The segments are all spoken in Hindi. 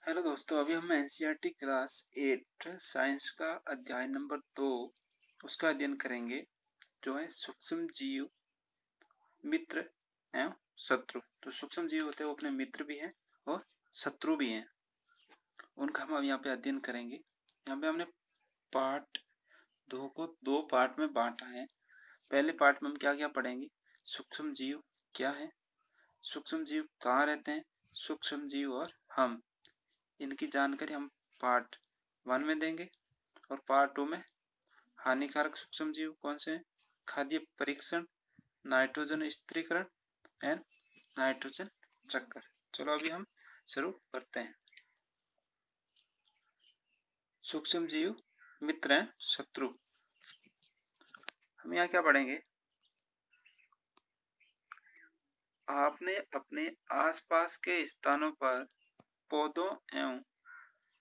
हेलो दोस्तों, अभी हम एनसीईआरटी क्लास 8 साइंस का अध्याय नंबर 2 उसका अध्ययन करेंगे, जो है सूक्ष्म जीव, मित्र एवं शत्रु। तो सूक्ष्म जीव होते हैं वो अपने मित्र भी हैं और शत्रु भी हैं, उनका हम अब यहाँ पे अध्ययन करेंगे। यहाँ पे हमने पार्ट 2 को 2 पार्ट में बांटा है। पहले पार्ट में हम क्या क्या पढ़ेंगे, सूक्ष्म जीव क्या है, सूक्ष्म जीव कहाँ रहते हैं, सूक्ष्म जीव और हम, इनकी जानकारी हम पार्ट 1 में देंगे। और पार्ट 2 में हानिकारक सूक्ष्म जीव कौन से हैं, खाद्य परीक्षण, नाइट्रोजन स्थिरीकरण एंड नाइट्रोजन चक्कर। चलो अभी हम शुरू करते हैं। सूक्ष्म जीव, मित्र हैं, शत्रु। हम यहाँ क्या पढ़ेंगे, आपने अपने आसपास के स्थानों पर पौधों एवं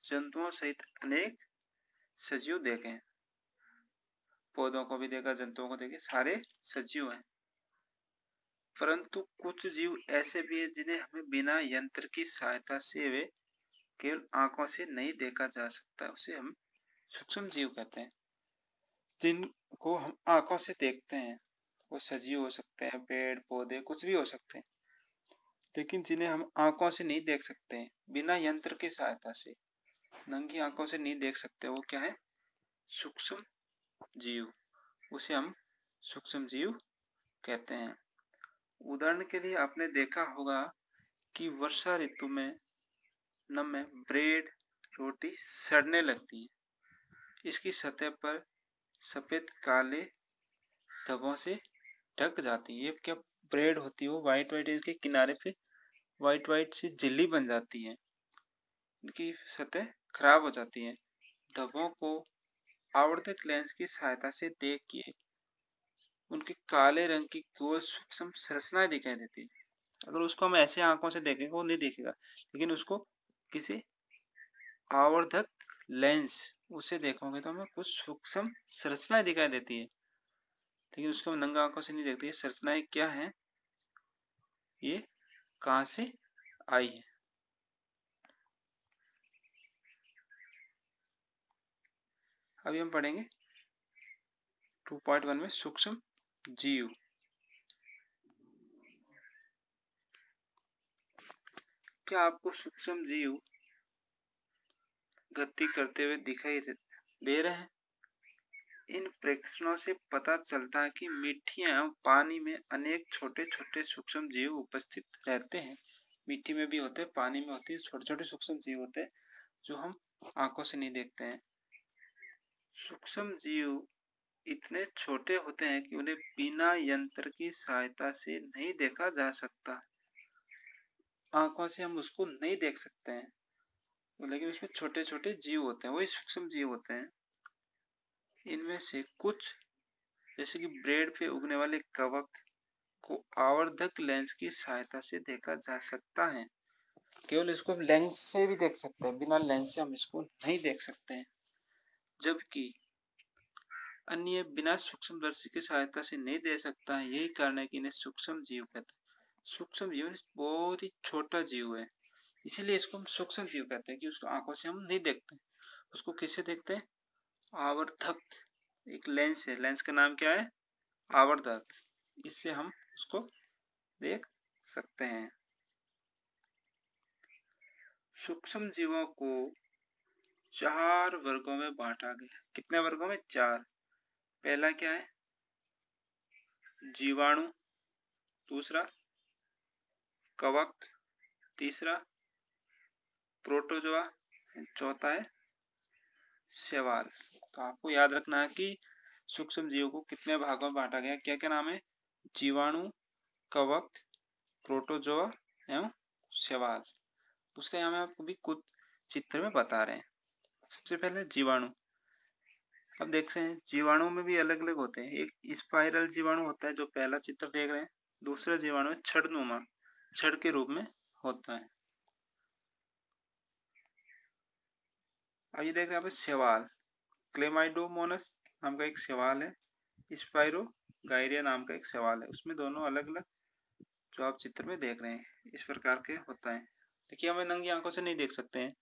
जंतुओं सहित अनेक सजीव देखे हैं। पौधों को भी देखा, जंतुओं को देखे, सारे सजीव हैं। परंतु कुछ जीव ऐसे भी हैं जिन्हें हमें बिना यंत्र की सहायता से वे केवल आंखों से नहीं देखा जा सकता, उसे हम सूक्ष्म जीव कहते हैं। जिनको हम आंखों से देखते हैं वो सजीव हो सकते हैं, पेड़ पौधे कुछ भी हो सकते हैं, लेकिन जिन्हें हम आंखों से नहीं देख सकते हैं, बिना यंत्र की सहायता से नंगी आंखों से नहीं देख सकते, वो क्या है, सूक्ष्म जीव, उसे हम सूक्ष्म जीव कहते हैं। उदाहरण के लिए आपने देखा होगा कि वर्षा ऋतु में ब्रेड रोटी सड़ने लगती है, इसकी सतह पर सफेद काले धब्बों से ढक जाती है। ये क्या ब्रेड होती है, वो व्हाइट व्हाइट, इसके किनारे पे व्हाइट व्हाइट सी झिल्ली बन जाती है, इनकी सतह खराब हो जाती है। धब्बों को आवर्धक लेंस की सहायता से देखिए, उनके काले रंग की गोल सूक्ष्म संरचनाएं दिखाई देती है। अगर उसको हम ऐसे आंखों से देखेंगे वो नहीं दिखेगा, लेकिन उसको किसी आवर्धक लेंस उसे देखोगे तो हमें कुछ सूक्ष्म संरचनाएं दिखाई देती है, लेकिन उसको हम नंगा आंखों से नहीं देखते। ये संरचनाएं क्या है, ये कहां से आई है। अभी हम पढ़ेंगे 2.1 में सूक्ष्म जीव। क्या आपको सूक्ष्म जीव गति करते हुए दिखाई दे रहे हैं? इन प्रेक्षणों से पता चलता है कि मिट्टी एवं पानी में अनेक छोटे छोटे सूक्ष्म जीव उपस्थित रहते हैं। मिट्टी में भी होते हैं, पानी में होते हैं, छोटे छोटे सूक्ष्म जीव होते हैं जो हम आंखों से नहीं देखते हैं। सूक्ष्म जीव इतने छोटे होते हैं कि उन्हें बिना यंत्र की सहायता से नहीं देखा जा सकता। आंखों से हम उसको नहीं देख सकते हैं, लेकिन उसमें छोटे छोटे जीव होते हैं, वही सूक्ष्म जीव होते हैं। इनमें से कुछ, जैसे कि ब्रेड पे उगने वाले कवक को आवर्धक लेंस की सहायता से देखा जा सकता है। केवल इसको हम लेंस से भी देख सकते हैं, बिना लेंस से हम इसको नहीं देख सकते हैं। जबकि अन्य बिना सूक्ष्मदर्शी की सहायता से नहीं देख सकता है। यही कारण है कि इन्हें सूक्ष्म जीव कहते हैं। सूक्ष्म जीव बहुत ही छोटा जीव है, इसीलिए इसको हम सूक्ष्म जीव कहते हैं कि उसको आंखों से हम नहीं देखते। उसको किससे देखते हैं, आवर्धक एक लेंस है, लेंस का नाम क्या है, आवर्धक, इससे हम उसको देख सकते हैं। सूक्ष्म जीवों को 4 वर्गों में बांटा गया। कितने वर्गों में, 4। पहला क्या है, जीवाणु, दूसरा कवक, तीसरा प्रोटोजोआ, चौथा है शैवाल। तो आपको याद रखना है कि सूक्ष्म जीवों को कितने भागों में बांटा गया, क्या क्या नाम है, जीवाणु, कवक, प्रोटोजोआ एवं शैवाल। उसका यहाँ में आपको भी कुछ चित्र में बता रहे हैं। सबसे पहले जीवाणु। अब देखते हैं जीवाणु में भी अलग अलग होते हैं। एक स्पाइरल जीवाणु होता है जो पहला चित्र देख रहे हैं, दूसरा जीवाणु छड़नुमा, छड़ के रूप में होता है। अब ये देख रहे हैं शैवाल, क्लेमाइडोमोनस नाम का एक शैवाल है, स्पाइरो गायरिया नाम का एक शैवाल है। उसमें दोनों अलग अलग जो आप चित्र में देख रहे हैं इस प्रकार के होता है। देखिए हमें नंगी आंखों से नहीं देख सकते हैं,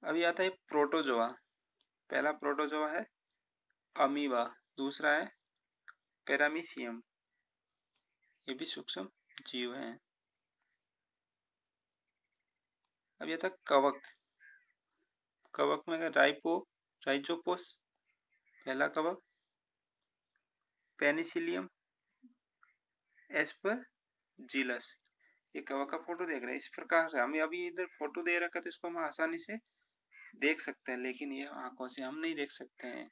अभी आता है प्रोटोजोआ। पहला प्रोटोजोआ है अमीबा, दूसरा है पैरामीशियम, ये भी सूक्ष्म जीव हैं। अब आता है कवक। कवक में राइजोपोस पहला कवक, पेनिसिलियम एस्परजिलस। ये कवक का फोटो देख रहे हैं। इस प्रकार से हमें अभी इधर फोटो दे रखा है तो इसको हम आसानी से देख सकते हैं, लेकिन ये आंखों से हम नहीं देख सकते हैं,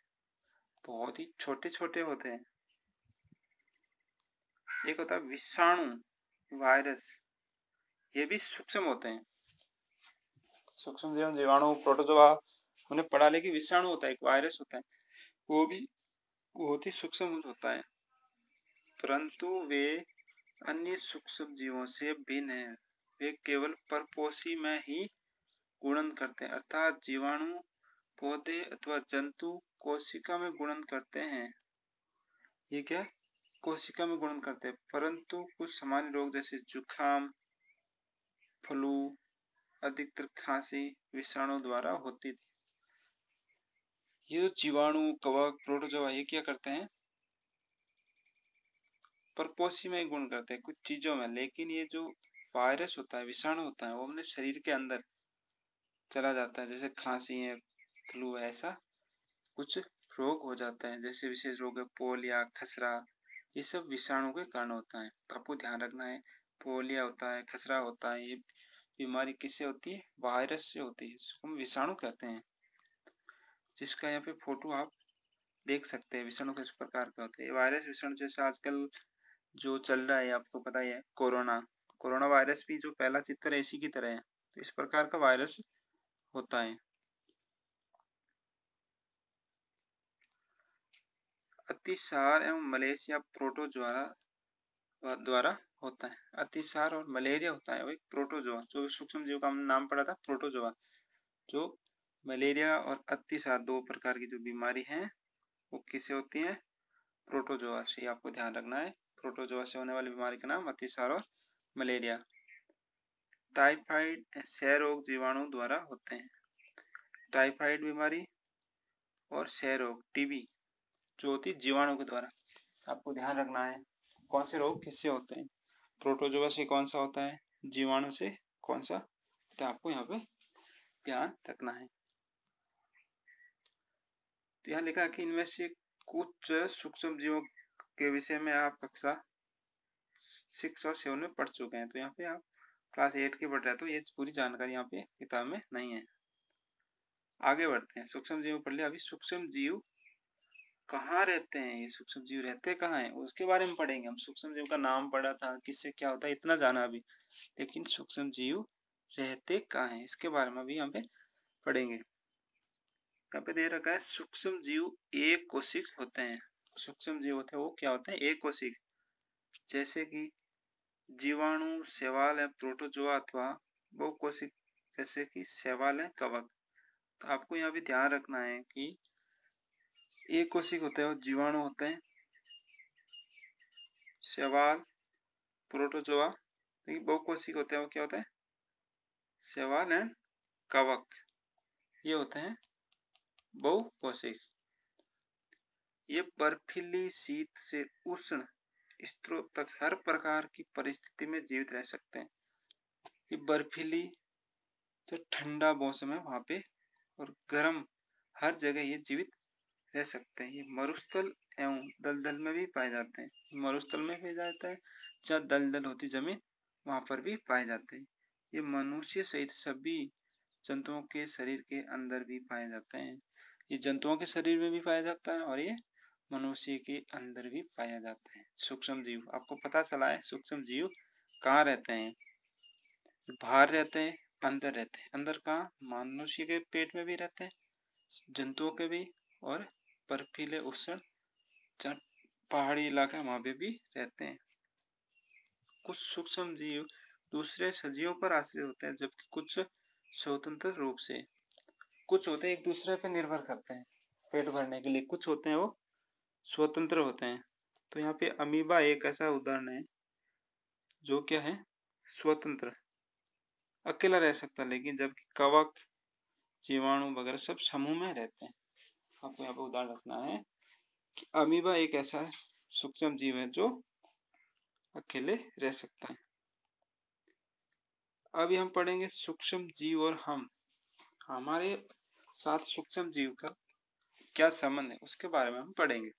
बहुत ही छोटे छोटे होते हैं। एक होता है विषाणु, वायरस, ये भी सूक्ष्म होते हैं। सूक्ष्म जीव, जीवाणु, प्रोटोजोआ हमने पढ़ा, लेकिन विषाणु होता है, एक वायरस होता है, वो भी बहुत ही सूक्ष्म होता है, परंतु वे अन्य सूक्ष्म जीवों से भिन्न हैं। वे केवल परपोषी में ही गुणन करते हैं, अर्थात जीवाणु पौधे अथवा जंतु कोशिका में गुणन करते हैं। ये क्या, कोशिका में गुणन करते हैं, परंतु कुछ सामान्य रोग जैसे जुखाम, फ्लू, अधिकतर खांसी विषाणु द्वारा होती थी। ये जो जीवाणु, कवक, प्रोटोजोआ ये क्या करते हैं, परपोषी में गुण करते हैं कुछ चीजों में, लेकिन ये जो वायरस होता है, विषाणु होता है, वो अपने शरीर के अंदर चला जाता है, जैसे खांसी है, फ्लू है, ऐसा कुछ रोग हो जाता है, जैसे विशेष रोग है पोलिया, खसरा, ये सब विषाणु के कारण होता है। तो आपको ध्यान रखना है, पोलिया होता है, खसरा होता है, ये बीमारी किससे होती है, वायरस से होती है, इसको हम विषाणु कहते हैं, जिसका यहाँ पे फोटो आप देख सकते हैं। विषाणु किस प्रकार के होते हैं, वायरस विषाणु, जैसे आजकल जो चल रहा है आपको पता ही है, कोरोना, कोरोना वायरस भी जो पहला चित्र है इसी की तरह है, तो इस प्रकार का वायरस होता है। अतिसार एवं मलेशिया प्रोटोजोआ द्वारा होता है। अतिसार और मलेरिया होता है वो एक प्रोटोजोआ, जो सूक्ष्म जीव का हमने नाम पढ़ा था प्रोटोजोआ, जो मलेरिया और अतिसार दो प्रकार की जो बीमारी है वो किससे होती है, प्रोटोजोआ से। आपको ध्यान रखना है, प्रोटोजोआ से होने वाली बीमारी का नाम अतिसार और मलेरिया। टाइफाइड क्षय रोग जीवाणु द्वारा होते हैं। टाइफाइड बीमारी और क्षय रोग टीबी जो होती है जीवाणु के द्वारा। आपको ध्यान रखना है कौन से रोग किससे होते हैं, प्रोटोजोआ से कौन सा होता है, जीवाणु से कौन सा, तो आपको यहाँ पे ध्यान रखना है। तो यहाँ लिखा है कि इनमें से कुछ सूक्ष्म जीवों के विषय में आप कक्षा 6 और 7 में पढ़ चुके हैं, तो यहाँ पे आप क्लास 8 के पढ़ रहे हैं, तो ये पूरी जानकारी यहाँ पे किताब में नहीं है। आगे बढ़ते हैं, सूक्ष्म जीव पढ़ लिया, अभी सूक्ष्म जीव कहाँ रहते हैं, ये सूक्ष्म जीव रहते कहाँ हैं उसके बारे में पढ़ेंगे हम। सूक्ष्म जीव का नाम पढ़ा था, किससे क्या होता है इतना जाना अभी, लेकिन सूक्ष्म जीव रहते कहाँ हैं इसके बारे में अभी यहाँ पे पढ़ेंगे। यहाँ पे दे रखा है सूक्ष्म जीव एक कोशिक होते हैं। सूक्ष्म जीव होते हैं वो क्या होते हैं, एक कोशिक, जैसे कि जीवाणु, शैवाल है प्रोटोजोआ अथवा बहुकोशिक जैसे कि शैवाल है, कवक। तो आपको यहाँ भी ध्यान रखना है कि एक कोशिक होते हैं और जीवाणु होते हैं, शैवाल, प्रोटोजोआ, लेकिन बहुकोशिक होते हैं वो क्या होता है, शैवाल एंड कवक, ये होते हैं बहुकोशिक। ये बर्फीली शीत से उष्ण स्त्रोत तक हर प्रकार की परिस्थिति में जीवित रह सकते हैं। ये बर्फीली तो ठंडा मौसम है वहां पे, और गर्म हर जगह ये जीवित रह सकते हैं। ये मरुस्थल एवं दलदल में भी पाए जाते हैं। मरुस्थल में भी जाता है, जहाँ दलदल होती जमीन वहां पर भी पाए जाते हैं। ये मनुष्य सहित सभी जंतुओं के शरीर के अंदर भी पाए जाते हैं। ये जंतुओं के शरीर में भी पाया जाता है और ये मनुष्य के अंदर भी पाया जाता है। सूक्ष्म जीव आपको पता चला है, सूक्ष्म जीव कहाँ रहते हैं, बाहर रहते हैं, अंदर रहते हैं। अंदर कहाँ, मनुष्य के पेट में भी रहते हैं, जंतुओं के भी, और बर्फीले उष्ण पहाड़ी इलाका वहां पे भी रहते हैं। कुछ सूक्ष्म जीव दूसरे सजीवों पर आश्रित होते हैं, जबकि कुछ स्वतंत्र रूप से, कुछ होते हैं एक दूसरे पर निर्भर करते हैं पेट भरने के लिए, कुछ होते हैं वो स्वतंत्र होते हैं। तो यहाँ पे अमीबा एक ऐसा उदाहरण है जो क्या है, स्वतंत्र, अकेला रह सकता है, लेकिन जबकि कवक, जीवाणु वगैरह सब समूह में रहते हैं। आपको यहाँ पे उदाहरण रखना है कि अमीबा एक ऐसा सूक्ष्म जीव है जो अकेले रह सकता है। अभी हम पढ़ेंगे सूक्ष्म जीव और हम, हमारे साथ सूक्ष्म जीव का क्या संबंध है उसके बारे में हम पढ़ेंगे।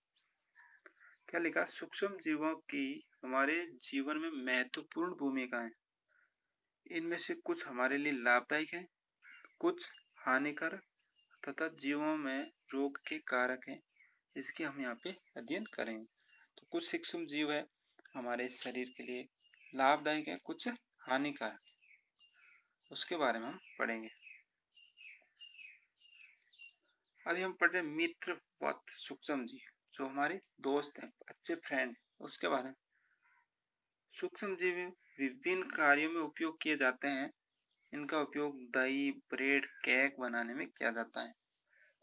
क्या लिखा, सूक्ष्म जीवों की हमारे जीवन में महत्वपूर्ण भूमिका है। इनमें से कुछ हमारे लिए लाभदायक है, कुछ हानिकारक तथा जीवों में रोग के कारक हैं। इसकी हम यहाँ पे अध्ययन करेंगे। तो कुछ सूक्ष्म जीव है हमारे शरीर के लिए लाभदायक है, कुछ हानिकारक, उसके बारे में हम पढ़ेंगे। अभी हम पढ़ रहे मित्रवत सूक्ष्म जीव, जो हमारे दोस्त हैं, अच्छे फ्रेंड, उसके बारे में। सूक्ष्म जीव विभिन्न कार्यों में उपयोग किए जाते हैं। इनका उपयोग दही, ब्रेड, केक बनाने में किया जाता है।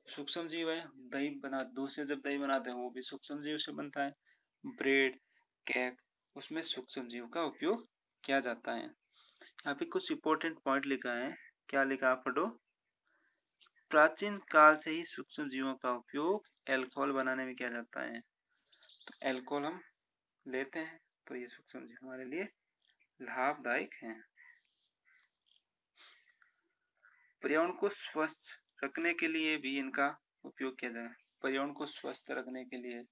सूक्ष्म जीव है, दही बना, दूध से जब दही बनाते हैं वो भी सूक्ष्म जीव से बनता है। ब्रेड, केक, उसमें सूक्ष्म जीव का उपयोग किया जाता है। यहाँ पे कुछ इंपॉर्टेंट पॉइंट लिखा है। क्या लिखा, आप पढ़ो। प्राचीन काल से ही सूक्ष्म जीवों का उपयोग अल्कोहल बनाने में किया जाता है। तो अल्कोहल हम लेते हैं तो ये सूक्ष्म जीव हमारे लिए लाभदायक हैं। पर्यावरण को स्वस्थ रखने के लिए भी इनका उपयोग किया जाता है। पर्यावरण को स्वस्थ रखने के लिए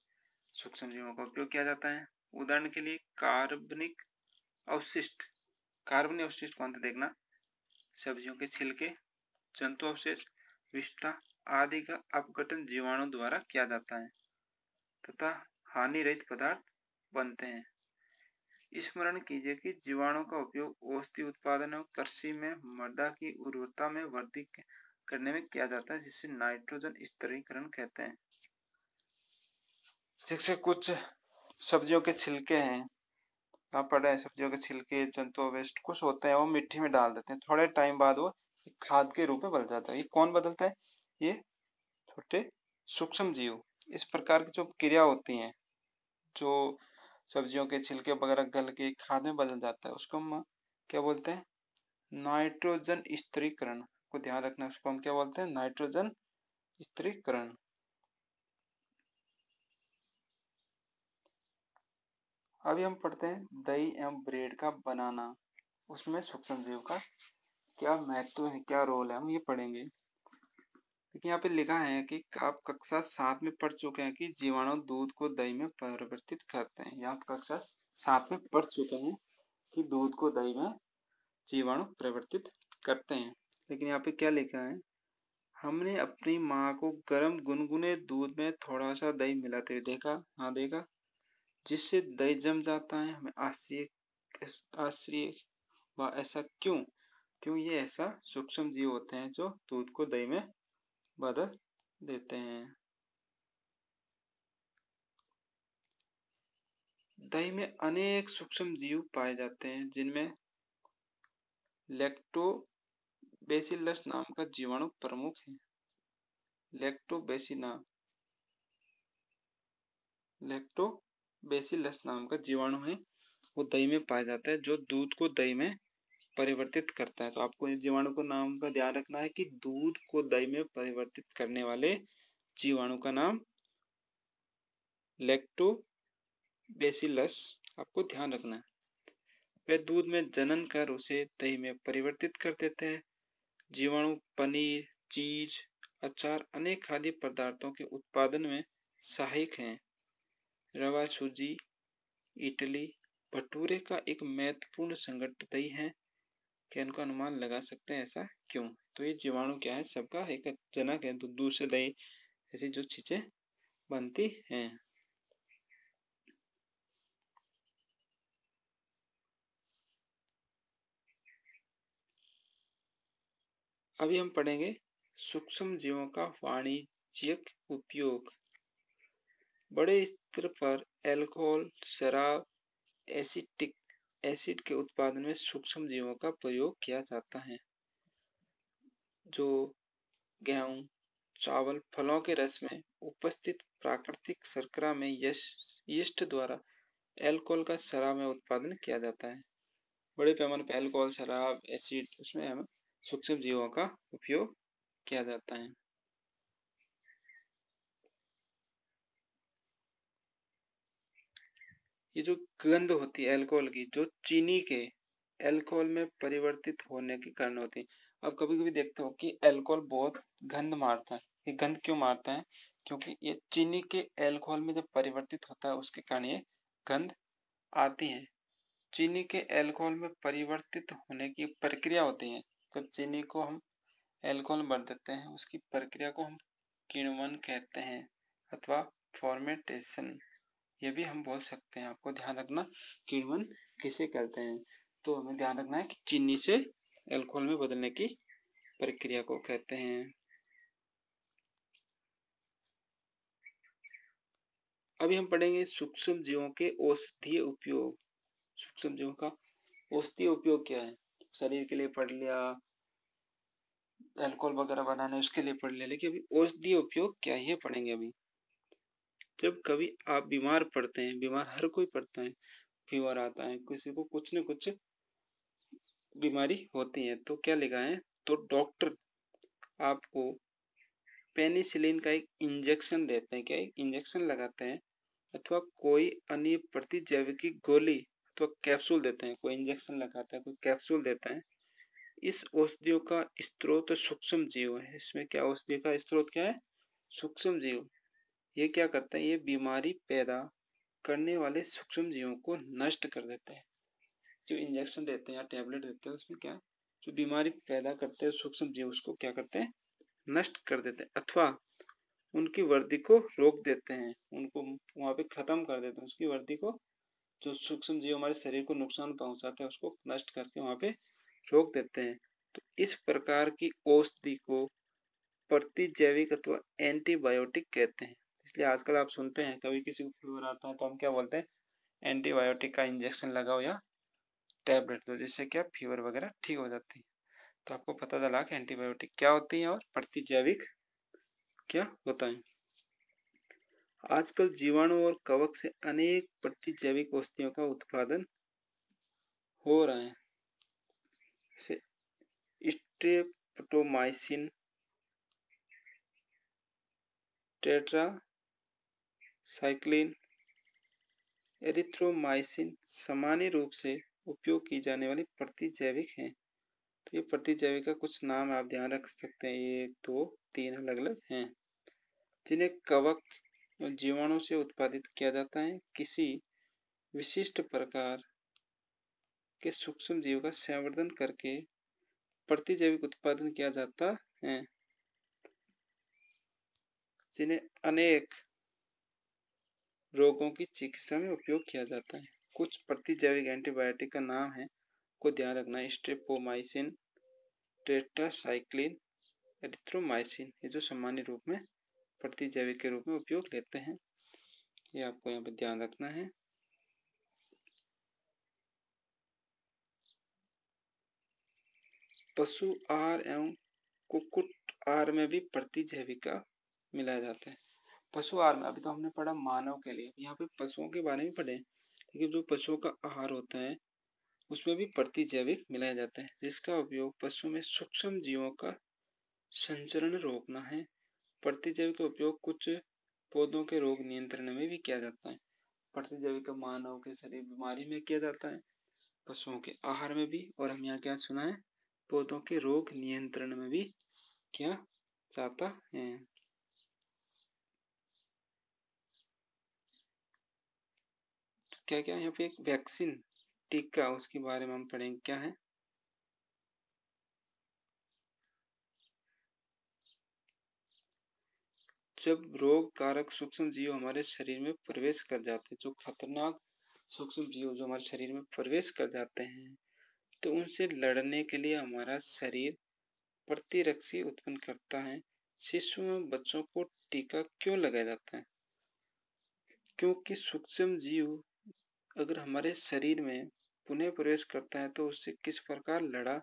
सूक्ष्म जीवों का उपयोग किया जाता है। उदाहरण के लिए कार्बनिक अवशिष्ट, कार्बनिक अवशिष्ट कौन थे देखना, सब्जियों के छिलके, जंतु अवशेष, विष्ठा आदि का अपघटन जीवाणु द्वारा किया जाता है तथा हानि रहित पदार्थ बनते हैं। स्मरण कीजिए कि जीवाणु का उपयोग औषधि उत्पादन और कृषि में मृदा की उर्वरता में वृद्धि करने में किया जाता है, जिसे नाइट्रोजन स्थिरीकरण कहते हैं। जैसे कुछ सब्जियों के छिलके हैं, आप पढ़ रहे हैं, सब्जियों के छिलके, जंतु अवशेष कुछ होते हैं, वो मिट्टी में डाल देते हैं, थोड़े टाइम बाद वो खाद के रूप में बदल जाता है। ये कौन बदलता है, ये छोटे सूक्ष्म जीव। इस प्रकार की जो क्रिया होती हैं, जो सब्जियों के छिलके वगैरह गल के खाद में बदल जाता है, उसको हम क्या बोलते हैं, नाइट्रोजन स्थिरीकरण। को ध्यान रखना, उसको हम क्या बोलते हैं, नाइट्रोजन स्थिरीकरण। अभी हम पढ़ते हैं दही एवं ब्रेड का बनाना, उसमें सूक्ष्म जीव का क्या महत्व है, क्या रोल है, हम ये पढ़ेंगे। क्योंकि यहाँ पे लिखा है कि आप कक्षा 7 में पढ़ चुके हैं कि जीवाणु दूध को दही में परिवर्तित करते हैं। ये आप कक्षा 7 में पढ़ चुके हैं कि दूध को दही में जीवाणु परिवर्तित करते हैं। लेकिन यहाँ पे क्या लिखा है, हमने अपनी माँ को गर्म गुनगुने दूध में थोड़ा सा दही मिलाते हुए देखा, हाँ देखा, जिससे दही जम जाता है। हमें आश्चर्य व ऐसा क्यों, क्यों ये ऐसा सूक्ष्म जीव होते हैं जो दूध को दही में बदल देते हैं। दही में अनेक सूक्ष्म जीव पाए जाते हैं, जिनमें लैक्टोबैसिलस नाम का जीवाणु प्रमुख है। लैक्टोबैसिलस नाम का जीवाणु है, वो दही में पाया जाता है, जो दूध को दही में परिवर्तित करता है। तो आपको इस जीवाणु को नाम का ध्यान रखना है कि दूध को दही में परिवर्तित करने वाले जीवाणु का नाम लैक्टोबैसिलस, आपको ध्यान रखना है। वे दूध में जनन कर उसे दही में परिवर्तित कर देते हैं। जीवाणु पनीर, चीज, अचार, अनेक खाद्य पदार्थों के उत्पादन में सहायक हैं। रवा, सूजी, इडली, भटूरे का एक महत्वपूर्ण संगठित दही है। क्या इनका अनुमान लगा सकते हैं ऐसा क्यों? तो ये जीवाणु क्या है, सबका एक जनक है। तो दूध से दही ऐसी जो चीजें बनती हैं। अभी हम पढ़ेंगे सूक्ष्म जीवों का वाणिज्यिक उपयोग। बड़े स्तर पर अल्कोहल, शराब, एसिड के उत्पादन में सूक्ष्म जीवों का प्रयोग किया जाता है। जो गेहूं, चावल, फलों के रस में उपस्थित प्राकृतिक शर्करा में यीस्ट द्वारा अल्कोहल का शराब में उत्पादन किया जाता है। बड़े पैमाने पर अल्कोहल, शराब, एसिड, उसमें हम सूक्ष्म जीवों का उपयोग किया जाता है। ये जो गंध होती है अल्कोहल की, जो चीनी के अल्कोहल में परिवर्तित होने के कारण होती है। अब कभी कभी देखते हो कि अल्कोहल बहुत गंध मारता है। ये गंध क्यों मारता है? क्योंकि ये चीनी के अल्कोहल में जब परिवर्तित होता है उसके कारण ये गंध आती है। चीनी के अल्कोहल में परिवर्तित होने की प्रक्रिया होती है। जब चीनी को हम अल्कोहल में बदल देते हैं उसकी प्रक्रिया को हम किण्वन कहते हैं अथवा फॉर्मेटेशन, ये भी हम बोल सकते हैं। आपको ध्यान रखना किण्वन किसे कहते हैं, तो हमें ध्यान रखना है कि चीनी से अल्कोहल में बदलने की प्रक्रिया को कहते हैं। अभी हम पढ़ेंगे सूक्ष्म जीवों के औषधीय उपयोग। सूक्ष्म जीवों का औषधीय उपयोग क्या है? शरीर के लिए पढ़ लिया, अल्कोहल वगैरह बनाने उसके लिए पढ़ लिया, लेकिन अभी औषधीय उपयोग क्या है ये पढ़ेंगे। अभी जब कभी आप बीमार पड़ते हैं, बीमार हर कोई पड़ता है, फीवर आता है, किसी को कुछ न कुछ बीमारी होती है, तो क्या लिखा है, तो डॉक्टर आपको पेनिसिलिन का एक इंजेक्शन देते हैं, क्या एक इंजेक्शन लगाते हैं, अथवा कोई अन्य प्रतिजैविकी गोली अथवा कैप्सूल देते हैं। कोई इंजेक्शन लगाता है, कोई कैप्सूल देता है। इस औषधियों का स्रोत सूक्ष्म जीव है। इसमें क्या औषधि का स्रोत क्या है? सूक्ष्म जीव। ये क्या करता है? ये बीमारी पैदा करने वाले सूक्ष्म जीवों को नष्ट कर देते हैं। जो इंजेक्शन देते हैं या टैबलेट देते हैं उसमें क्या, जो बीमारी पैदा करते हैं सूक्ष्म जीव उसको क्या करते हैं? नष्ट कर देते हैं, अथवा उनकी वृद्धि को रोक देते हैं, उनको वहां पे खत्म कर देते हैं। उसकी वृद्धि को, जो सूक्ष्म जीव हमारे शरीर को नुकसान पहुंचाते हैं उसको नष्ट करके वहां पे रोक देते हैं। तो इस प्रकार की औषधि को प्रतिजैविक अथवा एंटीबायोटिक कहते हैं। इसलिए आजकल आप सुनते हैं कभी किसी को फीवर आता है तो हम क्या बोलते हैं? एंटीबायोटिक का इंजेक्शन लगाओ या टैबलेट दो, जिससे क्या फीवर वगैरह ठीक हो जाती है। तो आपको पता चला कि एंटीबायोटिक क्या होती है और प्रतिजैविक क्या होता है। आजकल जीवाणु और कवक से अनेक प्रतिजैविक औषधियों का उत्पादन हो रहा है, जैसे स्ट्रेप्टोमाइसिन, टेट्रासाइक्लिन, एरिथ्रोमाइसिन सामान्य रूप से उपयोग की जाने वाली प्रतिजैविक हैं। तो ये प्रतिजैविक का कुछ नाम आप ध्यान रख सकते हैं, ये 2 3 अलग अलग हैं, जिन्हें कवक जीवाणु से उत्पादित किया जाता है। किसी विशिष्ट प्रकार के सूक्ष्म जीव का संवर्धन करके प्रतिजैविक उत्पादन किया जाता है, जिन्हें अनेक रोगों की चिकित्सा में उपयोग किया जाता है। कुछ प्रतिजैविक एंटीबायोटिक का नाम है, को ध्यान रखना, स्ट्रेप्टोमाइसिन, टेट्रासाइक्लिन, एरिथ्रोमाइसिन, ये जो सामान्य रूप में प्रतिजैविक के रूप में उपयोग लेते हैं, ये आपको यहाँ पे ध्यान रखना है। पशु आहार एवं कुक्कुट आहार में भी प्रतिजैविका मिलाया जाता है। पशु आहार में अभी तो हमने पढ़ा मानव के लिए, यहाँ पे पशुओं के बारे में पढ़े, लेकिन जो पशुओं का आहार होता है उसमें भी प्रतिजैविक मिलाया जाता है, जिसका उपयोग पशु में सूक्ष्म जीवों का संचरण रोकना है। प्रतिजैविक का उपयोग कुछ पौधों के रोग नियंत्रण में भी किया जाता है। प्रतिजैविक का मानव के शरीर बीमारी में किया जाता है, पशुओं के आहार में भी, और हम यहाँ क्या सुना है, पौधों के रोग नियंत्रण में भी किया जाता है। क्या क्या यहाँ पे एक वैक्सीन, टीका, उसके बारे में हम पढ़ेंगे क्या है। जब रोग कारक सूक्ष्म जीव हमारे शरीर में प्रवेश कर जाते हैं, जो खतरनाक सूक्ष्म जीव जो हमारे शरीर में प्रवेश कर जाते हैं, तो उनसे लड़ने के लिए हमारा शरीर प्रतिरक्षी उत्पन्न करता है। शिशु एवं बच्चों को टीका क्यों लगाया जाता है? क्योंकि सूक्ष्म जीव अगर हमारे शरीर में पुनः प्रवेश करता है तो उससे किस प्रकार लड़ा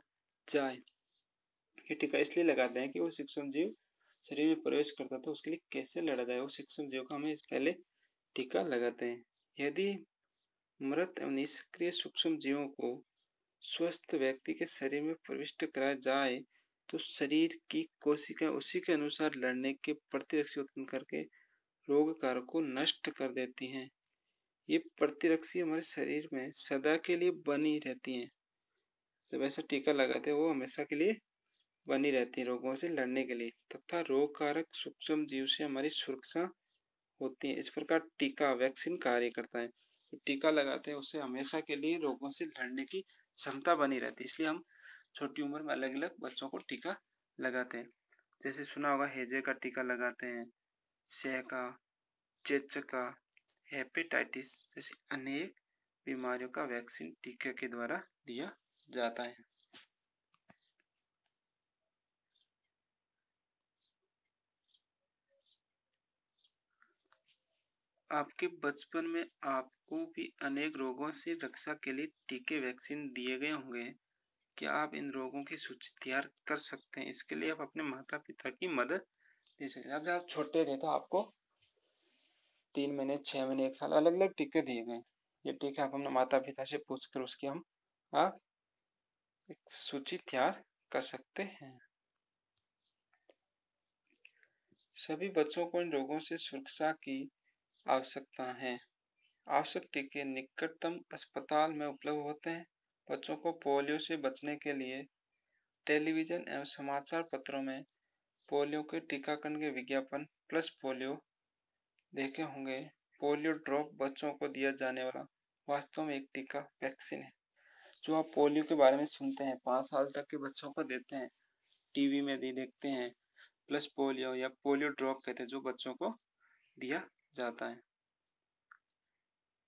जाए, ये टीका इसलिए लगाते हैं कि वो सूक्ष्म जीव शरीर में प्रवेश करता है तो उसके लिए कैसे लड़ा जाए, वो सूक्ष्म जीव का हमें पहले टीका लगाते हैं। यदि मृत एवं निष्क्रिय सूक्ष्म जीवों को स्वस्थ व्यक्ति के शरीर में प्रविष्ट कराया जाए तो शरीर की कोशिकाएं उसी के अनुसार लड़ने के प्रतिरक्षी उत्पन्न करके रोग कारक को नष्ट कर देती हैं। ये प्रतिरक्षी हमारे शरीर में सदा के लिए बनी रहती हैं। जब ऐसा टीका लगाते हैं वो हमेशा के लिए बनी रहती है रोगों से लड़ने के लिए, तथा रोग कारक सूक्ष्म जीव से हमारी सुरक्षा होती है। इस प्रकार टीका वैक्सीन कार्य करता है। टीका लगाते हैं उससे हमेशा के लिए रोगों से लड़ने की क्षमता बनी रहती है। इसलिए हम छोटी उम्र में अलग अलग बच्चों को टीका लगाते हैं। जैसे सुना होगा हैजे का टीका लगाते हैं, क्षय का, चेचक का, हेपेटाइटिस जैसी अनेक बीमारियों का वैक्सीन टीके के द्वारा दिया जाता है। आपके बचपन में आपको भी अनेक रोगों से रक्षा के लिए टीके वैक्सीन दिए गए होंगे। क्या आप इन रोगों की सूची तैयार कर सकते हैं? इसके लिए आप अपने माता पिता की मदद ले सकते हैं। जब आप छोटे थे तो आपको 3 महीने, 6 महीने, 1 साल अलग अलग टीके दिए गए। ये टीके आप अपने माता पिता से पूछकर उसकी आप एक सूची तैयार कर सकते हैं। सभी बच्चों को इन रोगों से सुरक्षा की आवश्यकता है। आवश्यक टीके निकटतम अस्पताल में उपलब्ध होते हैं। बच्चों को पोलियो से बचने के लिए टेलीविजन एवं समाचार पत्रों में पोलियो के टीकाकरण के विज्ञापन प्लस पोलियो देखे होंगे। पोलियो ड्रॉप बच्चों को दिया जाने वाला वास्तव में एक टीका वैक्सीन है। जो आप पोलियो के बारे में सुनते हैं 5 साल तक के बच्चों को देते हैं, टीवी में देखते हैं, प्लस पोलियो या पोलियो ड्रॉप कहते हैं, जो बच्चों को दिया जाता है।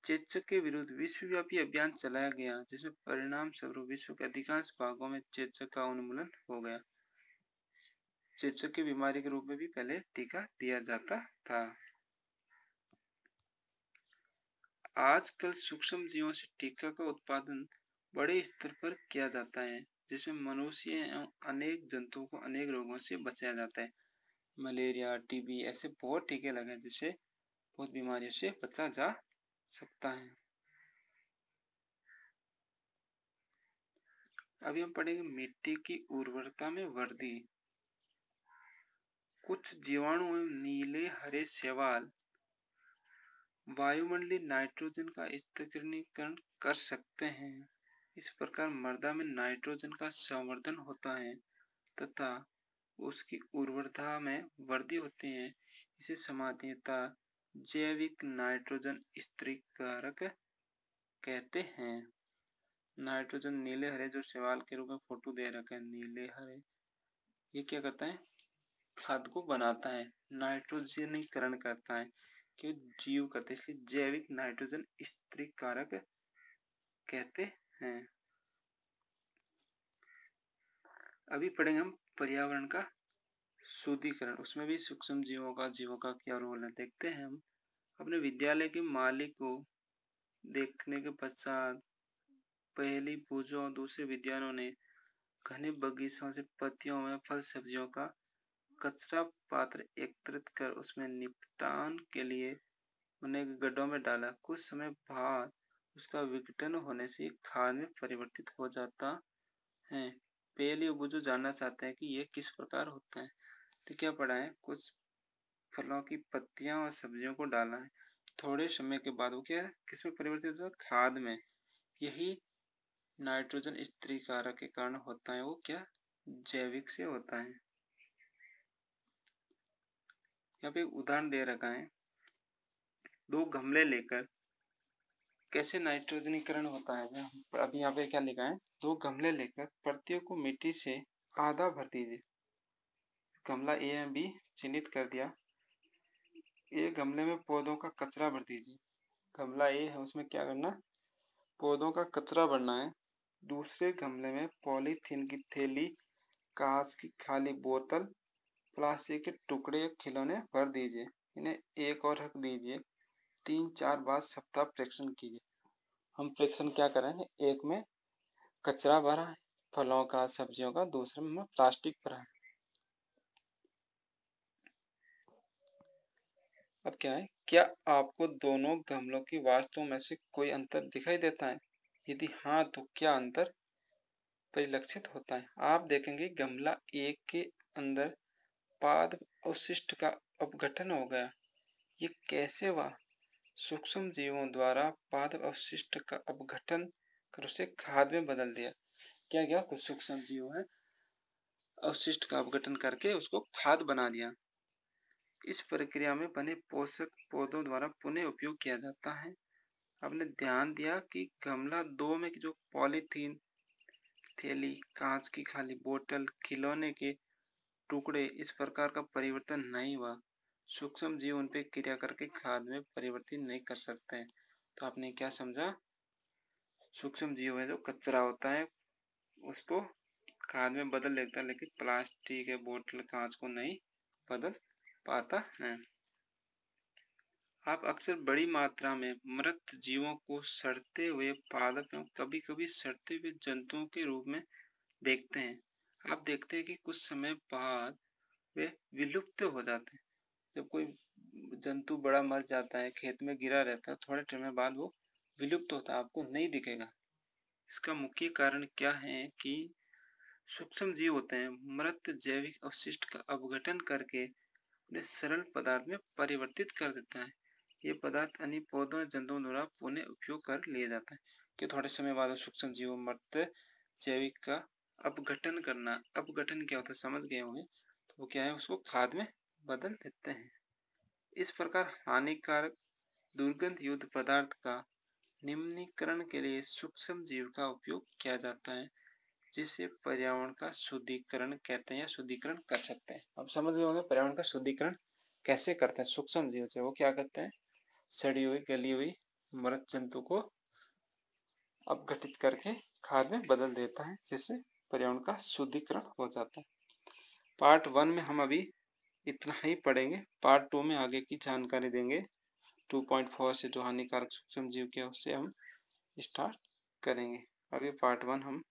चेचक के विरुद्ध विश्वव्यापी अभियान चलाया गया, जिसमें परिणाम स्वरूप विश्व के अधिकांश भागों में चेचक का उन्मूलन हो गया। चेचक की बीमारी के रूप में भी पहले टीका दिया जाता था। आजकल सूक्ष्म जीवों से टीका का उत्पादन बड़े स्तर पर किया जाता है, जिसमें मनुष्य एवं अनेक जंतुओं को अनेक रोगों से बचाया जाता है। मलेरिया, टीबी ऐसे बहुत टीके लगे जिससे बहुत बीमारियों से बचा जा सकता है। अभी हम पढ़ेंगे मिट्टी की उर्वरता में वृद्धि। कुछ जीवाणु एवं नीले हरे शैवाल वायुमंडलीय नाइट्रोजन का स्थिरीकरण कर सकते हैं। इस प्रकार मृदा में नाइट्रोजन का संवर्धन होता है तथा उसकी उर्वरता में वृद्धि होती है। इसे सामान्यतः जैविक नाइट्रोजन स्थिरीकारक कहते हैं। नाइट्रोजन नीले हरे जो शैवाल के रूप में फोटो दे रखा है, नीले हरे, ये क्या करता है? खाद को बनाता है, नाइट्रोजनीकरण करता है, कि जीव करते हैं, इसलिए जैविक नाइट्रोजन स्थिरीकारक कहते हैं। अभी पढ़ेंगे हम पर्यावरण का शुद्धिकरण। उसमें भी सूक्ष्म जीवों का क्या रोल है देखते हैं हम। अपने विद्यालय के माली को देखने के पश्चात पहली पूजों और दूसरे विद्यालयों ने घने बगीचों से पत्तियों में फल सब्जियों का कचरा पात्र एकत्रित कर उसमें निपटान के लिए उन्हें गड्ढों में डाला। कुछ समय बाद उसका विघटन होने से खाद में परिवर्तित हो जाता है। पहले बुझो जानना चाहते हैं कि यह किस प्रकार होता है। तो क्या पढ़ा है? कुछ फलों की पत्तियां और सब्जियों को डाला है, थोड़े समय के बाद वो क्या है, किसमें परिवर्तित होता है? खाद में। यही नाइट्रोजन स्थिरीकारक के कारण होता है। वो क्या? जैविक से होता है। यहाँ पे एक उदाहरण दे रखा है, 2 गमले लेकर कैसे नाइट्रोजनीकरण होता है। अभी यहाँ पे क्या लिखा है, 2 गमले लेकर प्रत्येक को मिट्टी से आधा भर दीजिए। गमला ए एवं बी चिन्हित कर दिया। एक गमले में पौधों का कचरा भर दीजिए। गमला ए है, उसमें क्या करना? पौधों का कचरा भरना है। दूसरे गमले में पॉलीथीन की थैली, कांच की खाली बोतल, प्लास्टिक के टुकड़े या खिलौने भर दीजिए। इन्हें एक और रख दीजिए। 3-4 बार सप्ताह परीक्षण कीजिए। हम परीक्षण क्या करेंगे? एक में कचरा भरा है फलों का, सब्जियों का, दूसरे में प्लास्टिक भरा है। अब क्या है, क्या आपको दोनों गमलों की वास्तु में से कोई अंतर दिखाई देता है? यदि हाँ तो क्या अंतर परिलक्षित होता है। आप देखेंगे गमला 1 के अंदर पाद अवशिष्ट का अपघटन हो गया। ये कैसे हुआ? सूक्ष्म जीवों द्वारा पाद अवशिष्ट का अपघटन कर उसे खाद में बदल दिया। क्या क्या कुछ सूक्ष्म जीव है, अवशिष्ट का अपघटन करके उसको खाद बना दिया। इस प्रक्रिया में बने पोषक पौधों द्वारा पुनः उपयोग किया जाता है। आपने ध्यान दिया कि गमला 2 में जो पॉलीथीन थैली, कांच की खाली बोतल, खिलौने के टुकड़े, इस प्रकार का परिवर्तन नहीं हुआ। सूक्ष्म जीव उन पे क्रिया करके खाद में परिवर्तित नहीं कर सकते हैं। तो आपने क्या समझा? सूक्ष्म जीव है जो कचरा होता है उसको खाद में बदल देता है, लेकिन प्लास्टिक या बोतल, कांच को नहीं बदल पाता है। आप अक्सर बड़ी मात्रा में मृत जीवों को सड़ते हुए पादप एवं कभी कभी सड़ते हुए जंतुओं के रूप में देखते हैं। आप देखते हैं कि कुछ समय बाद वे विलुप्त हो जाते हैं। जब कोई जंतु बड़ा मर जाता है, खेत में गिरा रहता है, थोड़े समय बाद वो विलुप्त होता है, आपको नहीं दिखेगा। इसका मुख्य कारण क्या है कि सूक्ष्म जीव होते हैं मृत जैविक अवशिष्ट का अपघटन करके उन्हें सरल पदार्थ में परिवर्तित कर देता है। ये पदार्थ अन्य पौधों और जंतुओं द्वारा पुनः उपयोग कर लिया जाता है। कि थोड़े समय बाद सूक्ष्म जीव मृत जैविक का अपघटन करना, अपघटन क्या होता है समझ गए होंगे। तो वो क्या है, उसको खाद में बदल देते हैं। इस प्रकार हानिकारक दुर्गंध युक्त पदार्थ का निम्नीकरण के लिए सूक्ष्म जीव का उपयोग किया जाता है, जिसे पर्यावरण का शुद्धिकरण कहते हैं या शुद्धिकरण कर सकते हैं। अब समझ गए होंगे पर्यावरण का शुद्धिकरण कैसे करते हैं। सूक्ष्म जीव से वो क्या करते हैं, सड़ी हुई गली हुई मृत जंतु को अपघटित करके खाद में बदल देता है, जिससे पर्यावरण का शुद्धिकरण हो जाता है। पार्ट 1 में हम अभी इतना ही पढ़ेंगे। पार्ट 2 में आगे की जानकारी देंगे। 2.4 से जो हानिकारक सूक्ष्म जीव के उससे हम स्टार्ट करेंगे। अभी पार्ट 1 हम